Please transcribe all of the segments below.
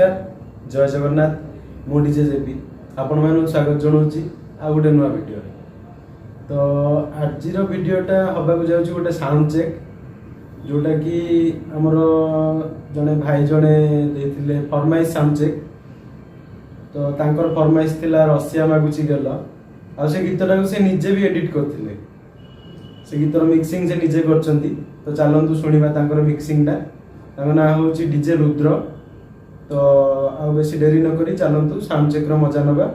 नमस्कार जय जगन्नाथ मु डीजे जेपी आपण मानू स्वागत जनाऊँगी आ गोटे नुआ वीडियो। तो आज वीडियोटा हवाक जाऊँगी गोटे साउंड चेक जोटा कि आमर जड़े भाई जड़े देते फरमाइश साउंड चेक। तो तांकर फरमाइश थिला रसिया मागुची गेल आ से गीतटा से निजे भी एडिट करथिले। से गीतर मिक्सिंग से निजे करचंती। तो चलतु शुणा तांकर मिक्सिंगटा तांको ना होची डीजे रुद्र। तो आ बेसी डेरी न करी चलतु साउंड चेक रो मजा नबा।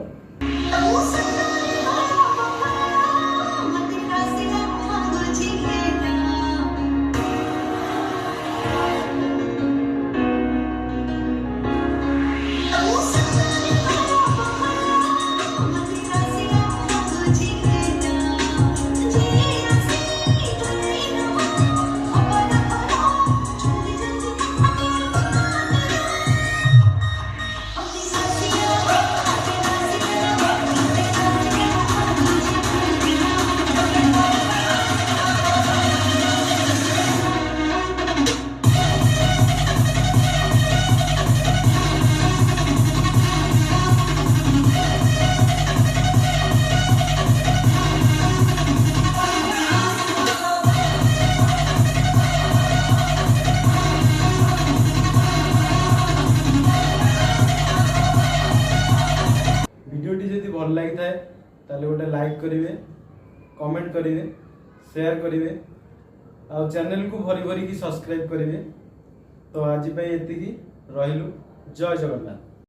वीडियोटी जदि भल लगी थाए ताले गोटे लाइक करेंगे, कमेंट करेंगे, शेयर करेंगे और चैनल को भरी भरी की सब्सक्राइब करेंगे। तो आज एति रहिलु जय जगन्नाथ।